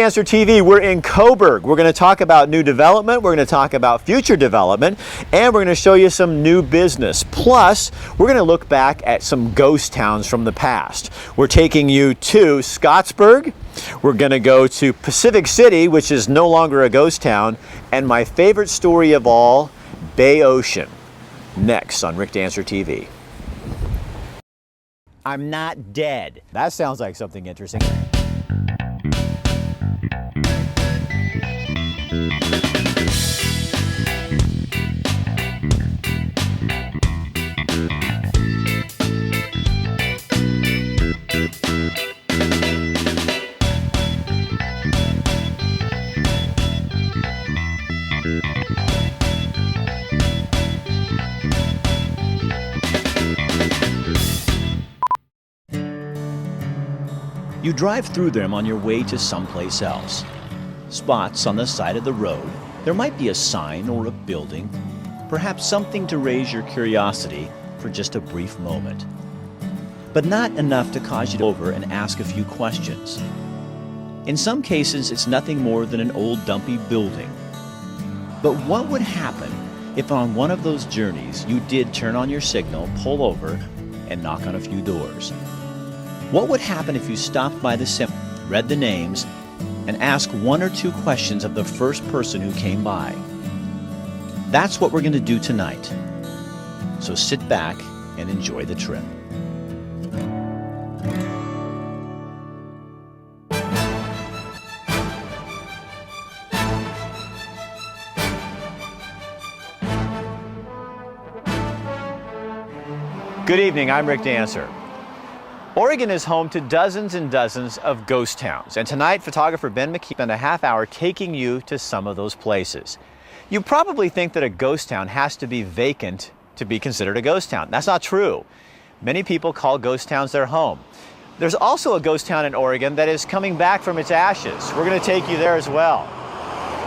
Dancer TV, we're in Coburg. We're going to talk about new development, we're going to talk about future development, and we're going to show you some new business. Plus, we're going to look back at some ghost towns from the past. We're taking you to Scottsburg, we're going to go to Pacific City, which is no longer a ghost town, and my favorite story of all, Bay Ocean. Next on Rick Dancer TV. I'm not dead. That sounds like something interesting. You drive through them on your way to someplace else. Spots on the side of the road. There might be a sign or a building, perhaps something to raise your curiosity for just a brief moment. But not enough to cause you to over and ask a few questions. In some cases, it's nothing more than an old dumpy building. But what would happen if on one of those journeys you did turn on your signal, pull over, and knock on a few doors? What would happen if you stopped by the symbol, read the names, and asked one or two questions of the first person who came by? That's what we're going to do tonight. So sit back and enjoy the trip. Good evening, I'm Rick Dancer. Oregon is home to dozens and dozens of ghost towns, and tonight photographer Ben McKee spent a half hour taking you to some of those places. You probably think that a ghost town has to be vacant to be considered a ghost town. That's not true. Many people call ghost towns their home. There's also a ghost town in Oregon that is coming back from its ashes. We're going to take you there as well.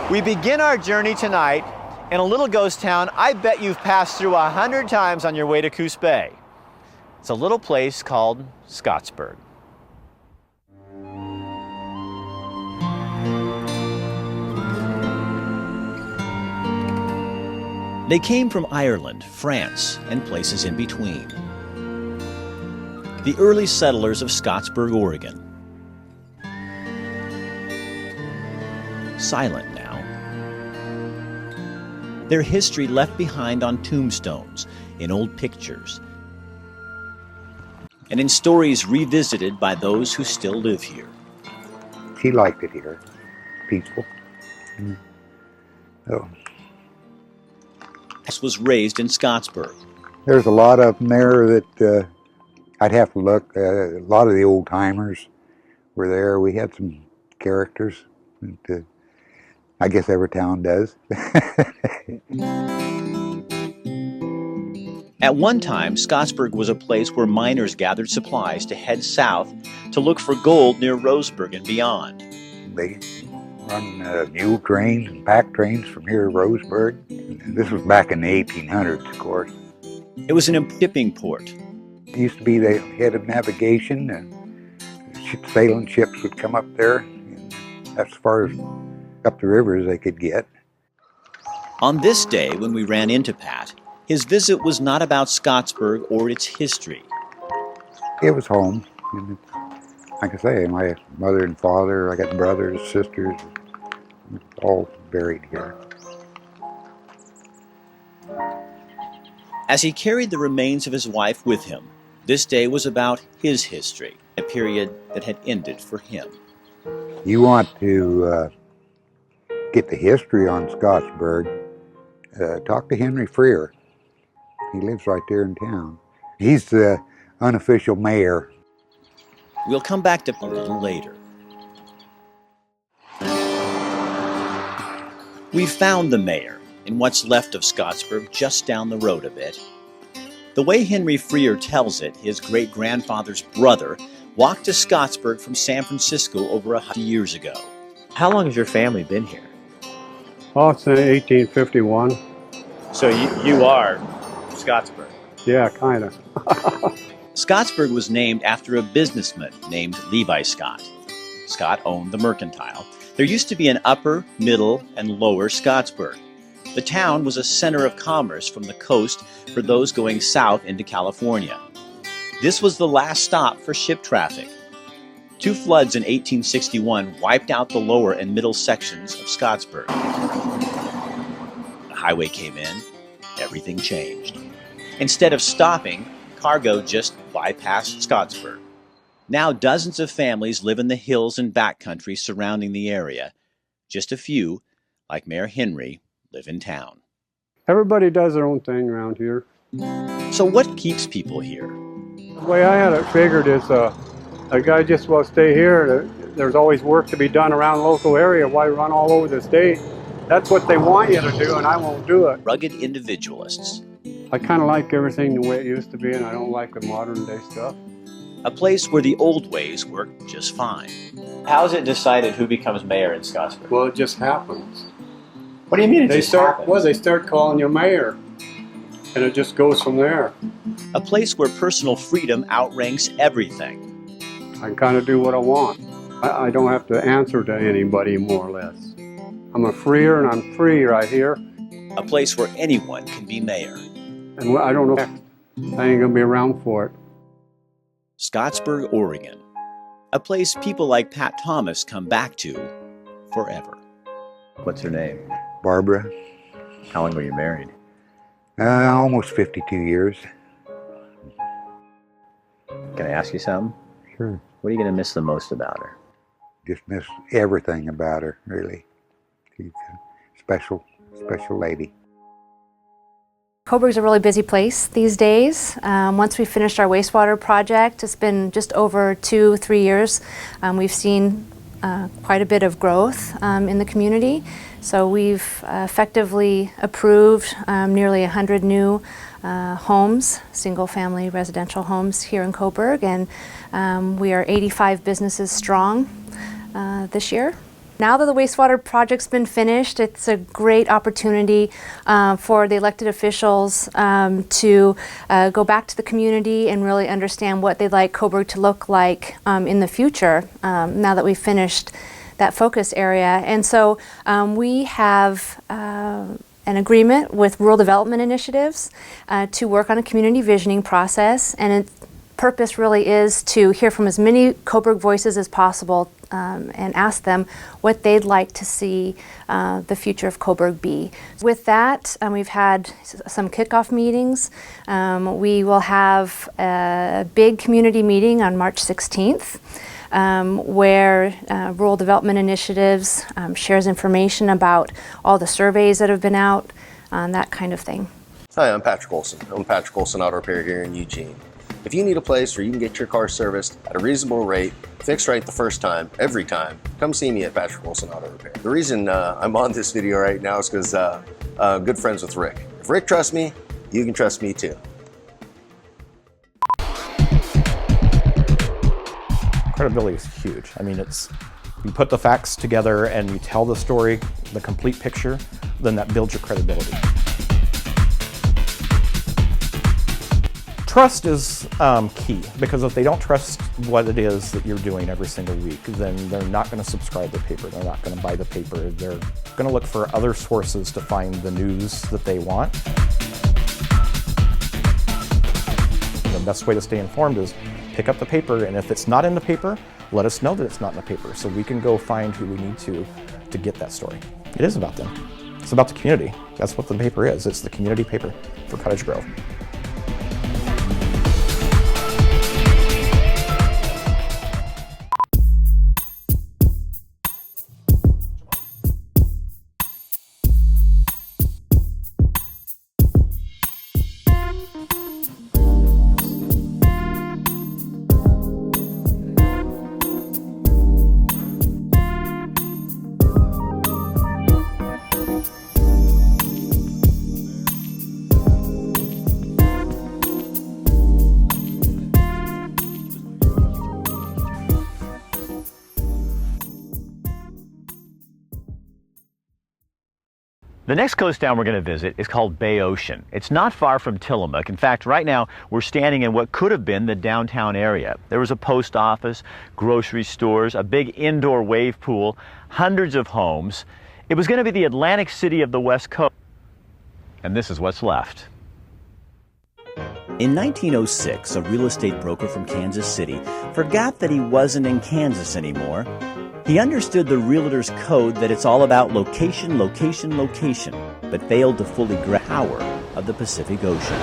We begin our journey tonight in a little ghost town I bet you've passed through 100 times on your way to Coos Bay. It's a little place called Scottsburg. They came from Ireland, France, and places in between. The early settlers of Scottsburg, Oregon. Silent now. Their history left behind on tombstones, in old pictures, and in stories revisited by those who still live here. She liked it here, peaceful. So, This was raised in Scottsburg. there's a lot of them there that I'd have to look. A lot of the old timers were there. We had some characters that I guess every town does. At one time, Scottsburg was a place where miners gathered supplies to head south to look for gold near Roseburg and beyond. They run mule trains and pack trains from here to Roseburg. This was back in the 1800s, of course. It was an shipping port. It used to be the head of navigation, and sailing ships would come up there. And that's as far as up the river as they could get. On this day, when we ran into Pat, his visit was not about Scottsburg or its history. It was home. And like I say, my mother and father, I got brothers, sisters, all buried here. As he carried the remains of his wife with him, this day was about his history, a period that had ended for him. You want to get the history on Scottsburg, talk to Henry Freer. He lives right there in town. He's the unofficial mayor. We'll come back to a little later. We found the mayor in what's left of Scottsburg, just down the road a bit. The way Henry Freer tells it, his great-grandfather's brother walked to Scottsburg from San Francisco over 100 years ago. How long has your family been here? Oh, it's in 1851. So you are Scottsburg? Yeah, kind of. Scottsburg was named after a businessman named Levi Scott. Scott owned the mercantile, There used to be an upper, middle, and lower Scottsburg. The town was a center of commerce from the coast for those going south into California. This was the last stop for ship traffic. Two floods in 1861 wiped out the lower and middle sections of Scottsburg. The highway came in, everything changed. Instead of stopping, cargo just bypassed Scottsburg. Now dozens of families live in the hills and backcountry surrounding the area. Just a few, like Mayor Henry, live in town. Everybody does their own thing around here. So what keeps people here? The way I had it figured is a guy just will stay here. There's always work to be done around the local area. Why run all over the state? That's what they want you to do, and I won't do it. Rugged individualists. I kind of like everything the way it used to be, and I don't like the modern day stuff. A place where the old ways work just fine. How is it decided who becomes mayor in Scottsburg? Well, it just happens. What do you mean They start calling you mayor, and it just goes from there. A place where personal freedom outranks everything. I can kind of do what I want. I don't have to answer to anybody, more or less. I'm a freer, and I'm free right here. A place where anyone can be mayor. And I don't know. I ain't gonna be around for it. Scottsburg, Oregon. A place people like Pat Thomas come back to forever. What's her name? Barbara, How long were you married? almost 52 years. Can I ask you something? Sure. What are you going to miss the most about her? Just miss everything about her, really. She's a special lady. Coburg's a really busy place these days. Once we finished our wastewater project, it's been just over 2-3 years. We've seen quite a bit of growth in the community. So we've effectively approved nearly 100 new homes, single-family residential homes here in Coburg, and we are 85 businesses strong this year. Now that the wastewater project's been finished, it's a great opportunity for the elected officials to go back to the community and really understand what they'd like Coburg to look like in the future, now that we've finished that focus area. And so we have an agreement with Rural Development Initiatives to work on a community visioning process, and its purpose really is to hear from as many Coburg voices as possible and ask them what they'd like to see the future of Coburg be. With that, we've had some kickoff meetings. We will have a big community meeting on March 16th. Where Rural Development Initiatives shares information about all the surveys that have been out, that kind of thing. Hi, I'm Patrick Olson. I'm Patrick Olson Auto Repair here in Eugene. If you need a place where you can get your car serviced at a reasonable rate, fixed right the first time, every time, come see me at Patrick Olson Auto Repair. The reason I'm on this video right now is because I'm good friends with Rick. If Rick trusts me, you can trust me too. Credibility is huge. I mean, you put the facts together and you tell the story, the complete picture, then that builds your credibility. Trust is key, because if they don't trust what it is that you're doing every single week, then they're not going to subscribe to the paper, they're not going to buy the paper, they're going to look for other sources to find the news that they want. The best way to stay informed is pick up the paper, and if it's not in the paper, let us know that it's not in the paper so we can go find who we need to get that story. It is about them. It's about the community. That's what the paper is. It's the community paper for Cottage Grove. The next coast town we're going to visit is called Bay Ocean. It's not far from Tillamook. In fact, right now we're standing in what could have been the downtown area. There was a post office, grocery stores, a big indoor wave pool, hundreds of homes. It was going to be the Atlantic City of the West Coast. And this is what's left. In 1906, a real estate broker from Kansas City forgot that he wasn't in Kansas anymore. He understood the realtor's code that it's all about location, location, location, but failed to fully grasp the power of the Pacific Ocean.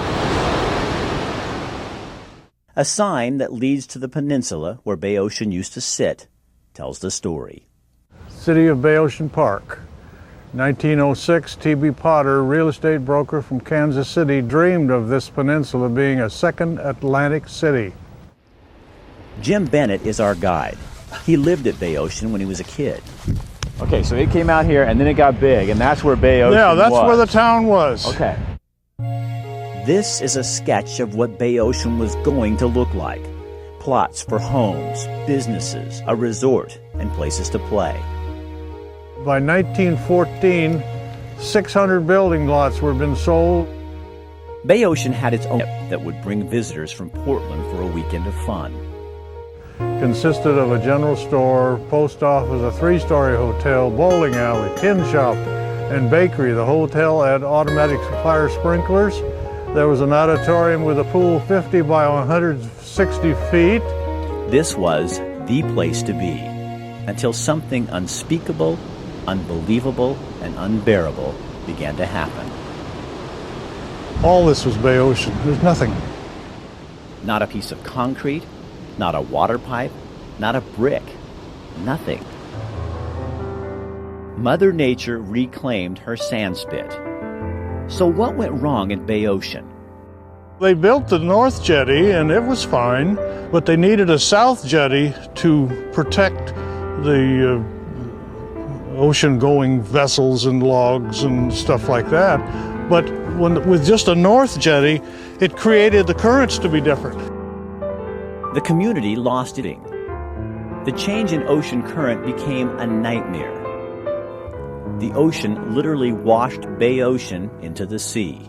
A sign that leads to the peninsula where Bay Ocean used to sit tells the story. City of Bay Ocean Park. 1906, T.B. Potter, real estate broker from Kansas City, dreamed of this peninsula being a second Atlantic city. Jim Bennett is our guide. He lived at Bay Ocean when he was a kid. Okay, so it came out here and then it got big, and that's where Bay Ocean was. Yeah, that's where the town was. Okay. This is a sketch of what Bay Ocean was going to look like. Plots for homes, businesses, a resort, and places to play. By 1914, 600 building lots were been sold. Bay Ocean had its own ship that would bring visitors from Portland for a weekend of fun. Consisted of a general store, post office, a three-story hotel, bowling alley, tin shop, and bakery. The hotel had automatic fire sprinklers. There was an auditorium with a pool 50 by 160 feet. This was the place to be, until something unspeakable, unbelievable, and unbearable began to happen. All this was Bay Ocean. There's nothing. Not a piece of concrete, not a water pipe, not a brick, nothing. Mother Nature reclaimed her sand spit. So what went wrong in Bay Ocean? They built the north jetty and it was fine, but they needed a south jetty to protect the ocean-going vessels and logs and stuff like that. But with just a north jetty, it created the currents to be different. The community lost it. The change in ocean current became a nightmare. The ocean literally washed Bay Ocean into the sea.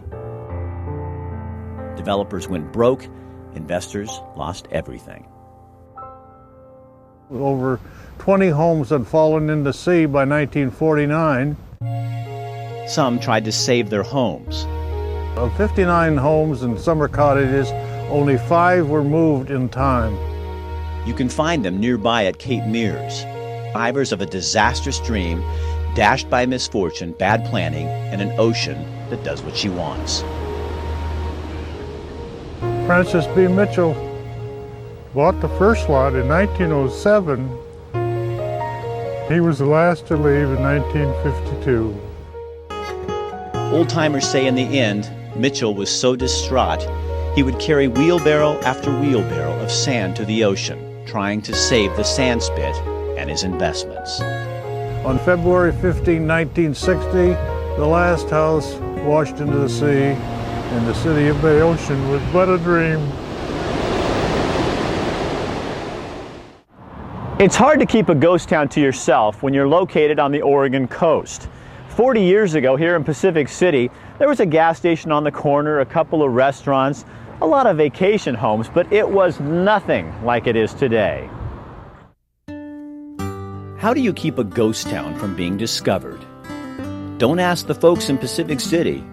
Developers went broke, investors lost everything. Over 20 homes had fallen in the sea by 1949. Some tried to save their homes. Of 59 homes and summer cottages, only 5 were moved in time. You can find them nearby at Cape Mears. Survivors of a disastrous dream, dashed by misfortune, bad planning, and an ocean that does what she wants. Francis B. Mitchell bought the first lot in 1907. He was the last to leave in 1952. Old-timers say in the end, Mitchell was so distraught, he would carry wheelbarrow after wheelbarrow of sand to the ocean, trying to save the sand spit and his investments. On February 15, 1960, the last house washed into the sea, and the city of Bay Ocean was but a dream. It's hard to keep a ghost town to yourself when you're located on the Oregon coast. 40 years ago here in Pacific City, there was a gas station on the corner, a couple of restaurants, a lot of vacation homes, but it was nothing like it is today. How do you keep a ghost town from being discovered? Don't ask the folks in Pacific City.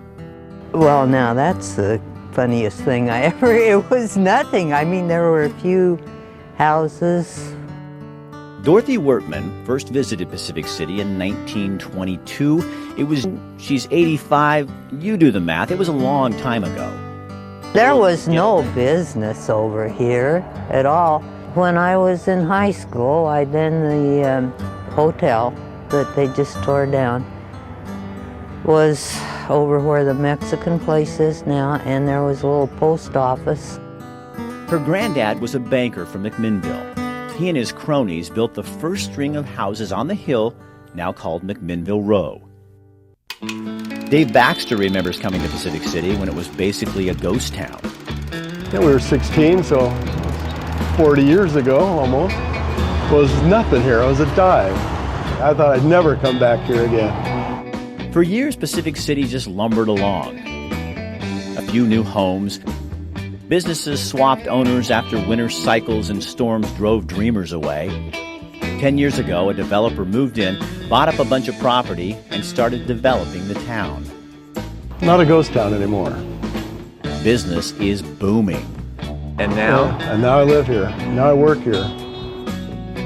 Well, now that's the funniest thing I ever, it was nothing. I mean, there were a few houses. Dorothy Wortman first visited Pacific City in 1922. She's 85, you do the math, it was a long time ago. There was no business over here at all. When I was in high school, the hotel that they just tore down was over where the Mexican place is now, and there was a little post office. Her granddad was a banker from McMinnville. He and his cronies built the first string of houses on the hill, now called McMinnville Row. Dave Baxter remembers coming to Pacific City when it was basically a ghost town. Yeah, we were 16, so 40 years ago almost. Was nothing here. It was a dive. I thought I'd never come back here again. For years, Pacific City just lumbered along. A few new homes. Businesses swapped owners after winter cycles and storms drove dreamers away. 10 years ago, a developer moved in, bought up a bunch of property, and started developing the town. Not a ghost town anymore. Business is booming. And now? And now I live here. Now I work here.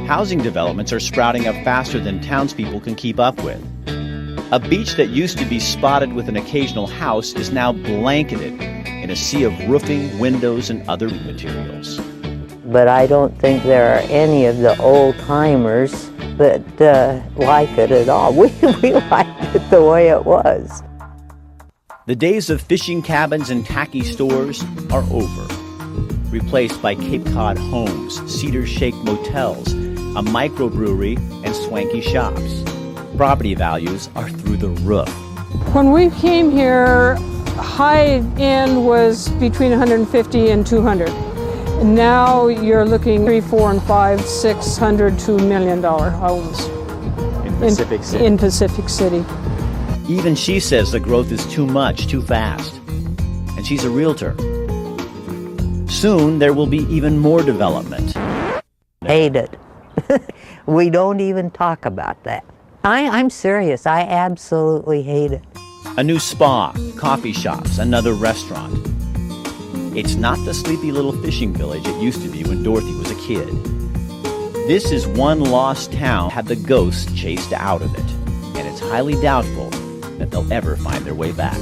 Housing developments are sprouting up faster than townspeople can keep up with. A beach that used to be spotted with an occasional house is now blanketed in a sea of roofing, windows, and other materials. But I don't think there are any of the old-timers that like it at all. We liked it the way it was. The days of fishing cabins and tacky stores are over, replaced by Cape Cod homes, Cedar Shake motels, a microbrewery, and swanky shops. Property values are through the roof. When we came here, high end was between 150 and 200. Now you're looking $300, $400, $500, $600, $2 million homes in Pacific City. Even she says the growth is too much, too fast. And she's a realtor. Soon there will be even more development. Hate it. We don't even talk about that. I'm serious. I absolutely hate it. A new spa, coffee shops, another restaurant. It's not the sleepy little fishing village it used to be when Dorothy was a kid. This is one lost town had the ghosts chased out of it, and it's highly doubtful that they'll ever find their way back.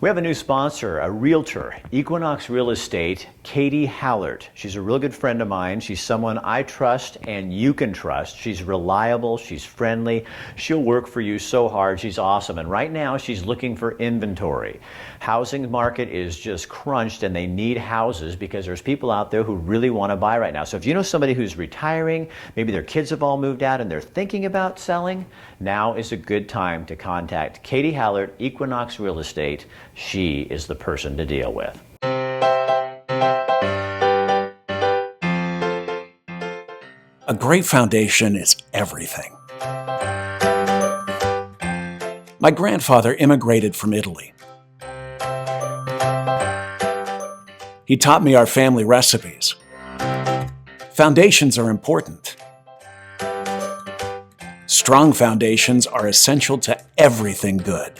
We have a new sponsor, a realtor, Equinox Real Estate, Katie Hallert. She's a real good friend of mine. She's someone I trust and you can trust. She's reliable, she's friendly, she'll work for you so hard. She's awesome. And right now she's looking for inventory. Housing market is just crunched and they need houses because there's people out there who really want to buy right now. So if you know somebody who's retiring, maybe their kids have all moved out and they're thinking about selling, now is a good time to contact Katie Hallert, Equinox Real Estate. She is the person to deal with. A great foundation is everything. My grandfather immigrated from Italy. He taught me our family recipes. Foundations are important. Strong foundations are essential to everything good.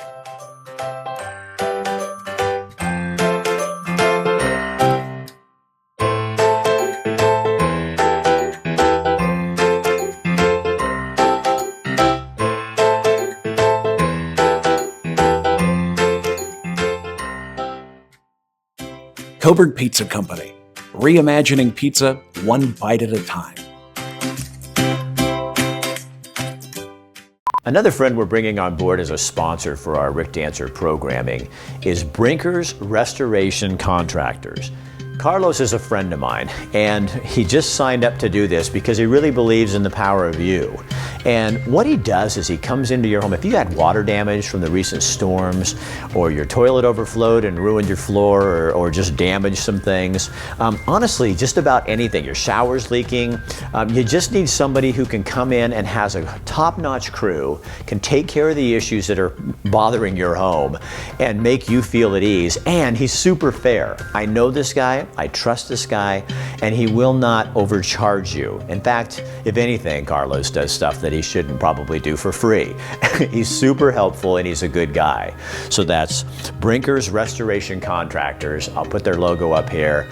Coburg Pizza Company, reimagining pizza one bite at a time. Another friend we're bringing on board as a sponsor for our Rick Dancer programming is Brinker's Restoration Contractors. Carlos is a friend of mine, and he just signed up to do this because he really believes in the power of you. And what he does is he comes into your home. If you had water damage from the recent storms, or your toilet overflowed and ruined your floor, or just damaged some things, honestly, just about anything, your shower's leaking, you just need somebody who can come in and has a top-notch crew, can take care of the issues that are bothering your home, and make you feel at ease. And he's super fair. I know this guy, I trust this guy, and he will not overcharge you. In fact, if anything, Carlos does stuff that he shouldn't probably do for free. He's super helpful and he's a good guy. So that's Brinker's Restoration Contractors. I'll put their logo up here.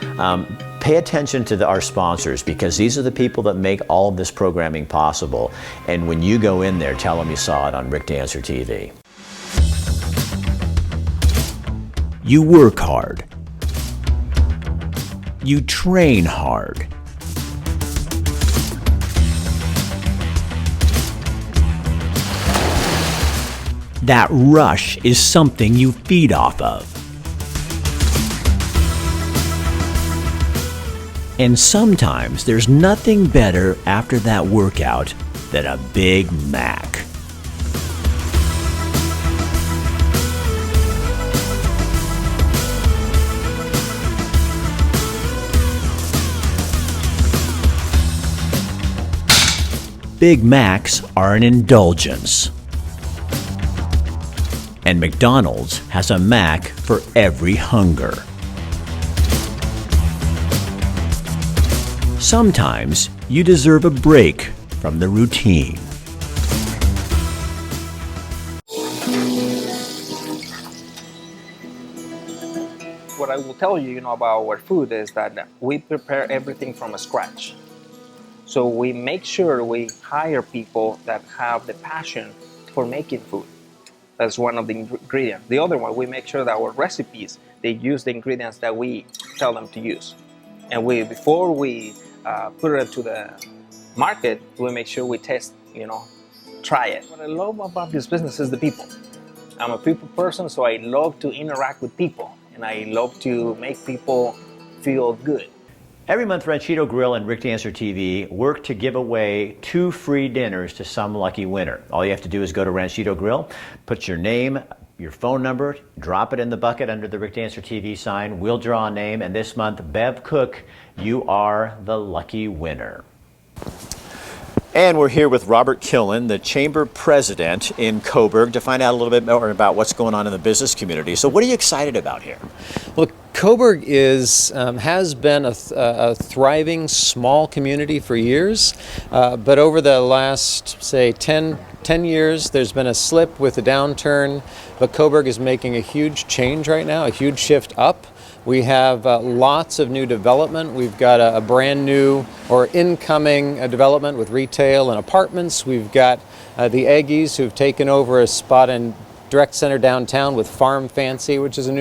Pay attention to our sponsors because these are the people that make all of this programming possible. And when you go in there, tell them you saw it on Rick Dancer TV. You work hard. You train hard. That rush is something you feed off of. And sometimes there's nothing better after that workout than a Big Mac. Big Macs are an indulgence. And McDonald's has a Mac for every hunger. Sometimes you deserve a break from the routine. What I will tell you, about our food is that we prepare everything from scratch. So we make sure we hire people that have the passion for making food. That's one of the ingredients. The other one, we make sure that our recipes, they use the ingredients that we tell them to use. And before we put it into the market, we make sure we test, try it. What I love about this business is the people. I'm a people person, so I love to interact with people, and I love to make people feel good. Every month, Ranchito Grill and Rick Dancer TV work to give away 2 free dinners to some lucky winner. All you have to do is go to Ranchito Grill, put your name, your phone number, drop it in the bucket under the Rick Dancer TV sign. We'll draw a name, and this month, Bev Cook, you are the lucky winner. And we're here with Robert Killen, the Chamber President in Coburg, to find out a little bit more about what's going on in the business community. So what are you excited about here? Well, Coburg has been a thriving small community for years, but over the last, say, 10 years, there's been a slip with the downturn, but Coburg is making a huge change right now, a huge shift up. We have lots of new development. We've got a brand new or incoming development with retail and apartments. We've got the Eggies, who've taken over a spot in Direct Center downtown with Farm Fancy, which is a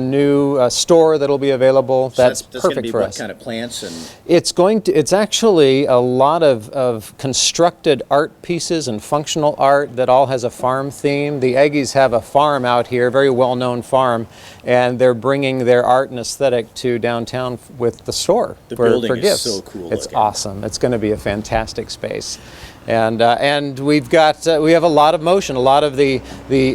new store that'll be available. That's perfect for us. What kind of plants and? It's actually a lot of constructed art pieces and functional art that all has a farm theme. The Eggies have a farm out here, a very well-known farm, and they're bringing their art and aesthetic to downtown with the store for gifts. Is so cool. It's awesome. It's going to be a fantastic space. And we have a lot of motion. A lot of the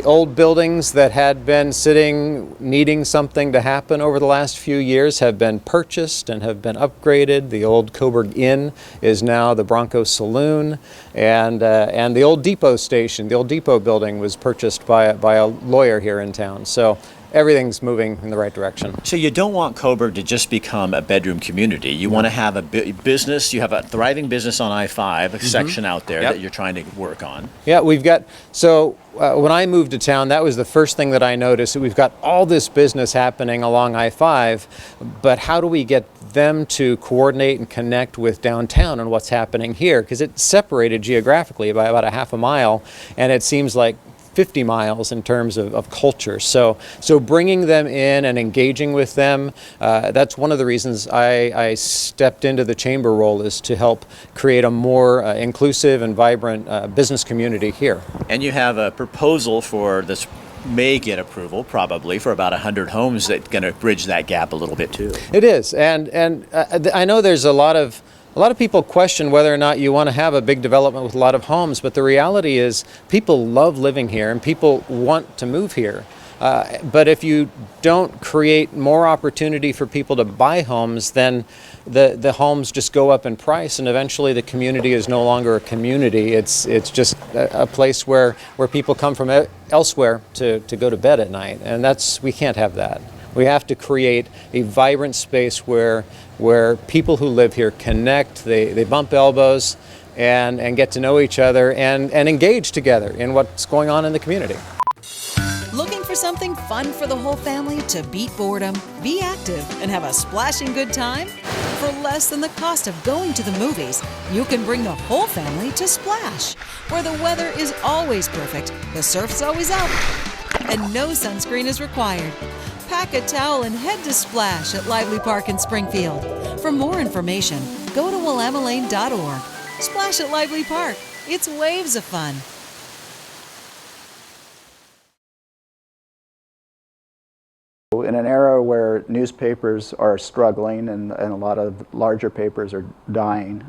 old buildings that had been sitting needing something to happen over the last few years have been purchased and have been upgraded. The old Coburg Inn is now the Bronco Saloon, and the old Depot station, the old Depot building, was purchased by a lawyer here in town. So everything's moving in the right direction. So you don't want Coburg to just become a bedroom community. You want to have a business. You have a thriving business on I-5, a section out there that you're trying to work on. Yeah, we've got, when I moved to town, that was the first thing that I noticed. We've got all this business happening along I-5, but how do we get them to coordinate and connect with downtown and what's happening here? Because it's separated geographically by about a half a mile, and it seems like 50 miles in terms of culture. So bringing them in and engaging with them, that's one of the reasons I stepped into the chamber role, is to help create a more inclusive and vibrant business community here. And you have a proposal for this, may get approval probably, for about 100 homes that's going to bridge that gap a little bit too. It is, and I know there's a lot of people question whether or not you want to have a big development with a lot of homes, but the reality is people love living here and people want to move here. But if you don't create more opportunity for people to buy homes, then the homes just go up in price, and eventually the community is no longer a community. It's just a place where people come from elsewhere to go to bed at night, and we can't have that. We have to create a vibrant space where people who live here connect, they bump elbows, and get to know each other and engage together in what's going on in the community. Looking for something fun for the whole family to beat boredom, be active, and have a splashing good time? For less than the cost of going to the movies, you can bring the whole family to Splash, where the weather is always perfect, the surf's always up, and no sunscreen is required. Pack a towel and head to Splash at Lively Park in Springfield. For more information, go to willamalane.org. Splash at Lively Park. It's waves of fun. In an era where newspapers are struggling and a lot of larger papers are dying,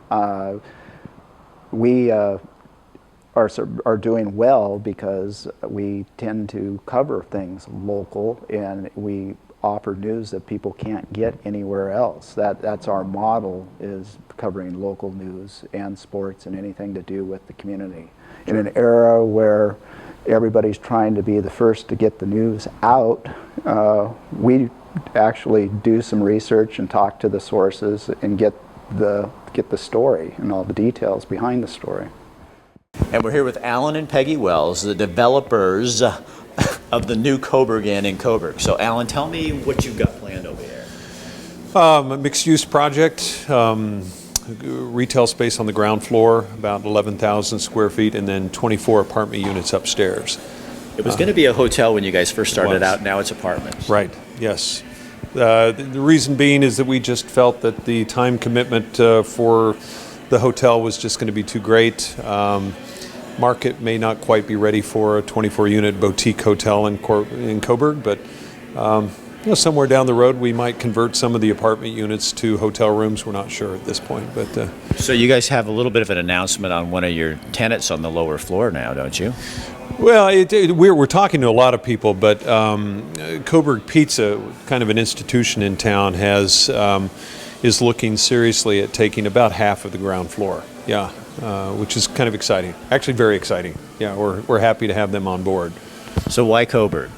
we are doing well because we tend to cover things local, and we offer news that people can't get anywhere else. That's our model, is covering local news and sports and anything to do with the community. In an era where everybody's trying to be the first to get the news out. We actually do some research and talk to the sources and get the story and all the details behind the story. And we're here with Alan and Peggy Wells, the developers of the new Coburg Inn in Coburg. So Alan, tell me what you've got planned over here. A mixed-use project, retail space on the ground floor, about 11,000 square feet, and then 24 apartment units upstairs. It was going to be a hotel when you guys first started out. Now it's apartments. Right, yes. The reason being is that we just felt that the time commitment for the hotel was just going to be too great. Market may not quite be ready for a 24-unit boutique hotel in Coburg, but somewhere down the road we might convert some of the apartment units to hotel rooms. We're not sure at this point. But so you guys have a little bit of an announcement on one of your tenants on the lower floor now, don't you? Well, we're talking to a lot of people, but Coburg Pizza, kind of an institution in town, is looking seriously at taking about half of the ground floor. Yeah, which is kind of exciting. Actually, very exciting. Yeah, we're happy to have them on board. So why Coburg?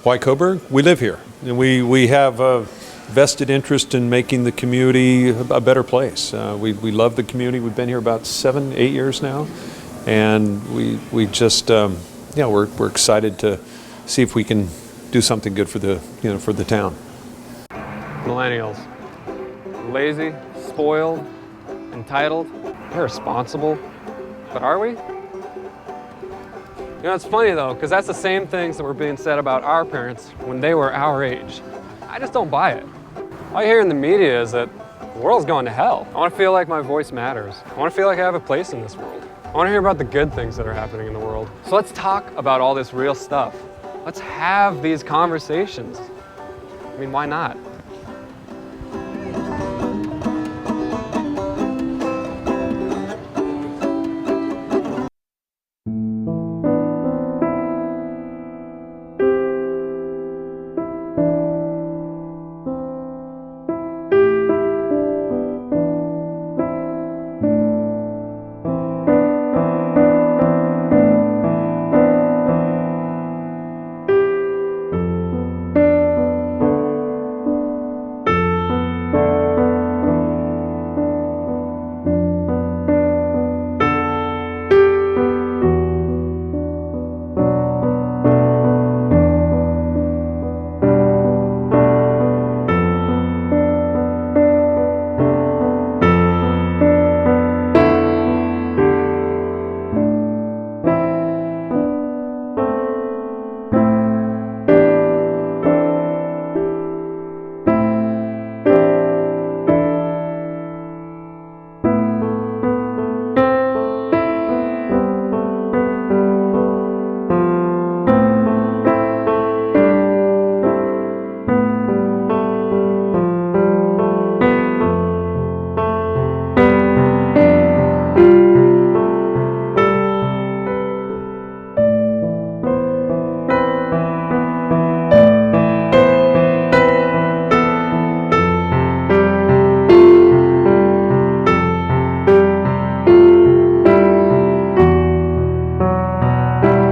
Why Coburg? We live here, and we have a vested interest in making the community a better place. We love the community. We've been here about 7-8 years now. And we just we're excited to see if we can do something good for the town. Millennials, lazy, spoiled, entitled, irresponsible. But are we? You know, it's funny though, because that's the same things that were being said about our parents when they were our age. I just don't buy it. All I hear in the media is that the world's going to hell. I want to feel like my voice matters. I want to feel like I have a place in this world. I want to hear about the good things that are happening in the world. So let's talk about all this real stuff. Let's have these conversations. I mean, why not?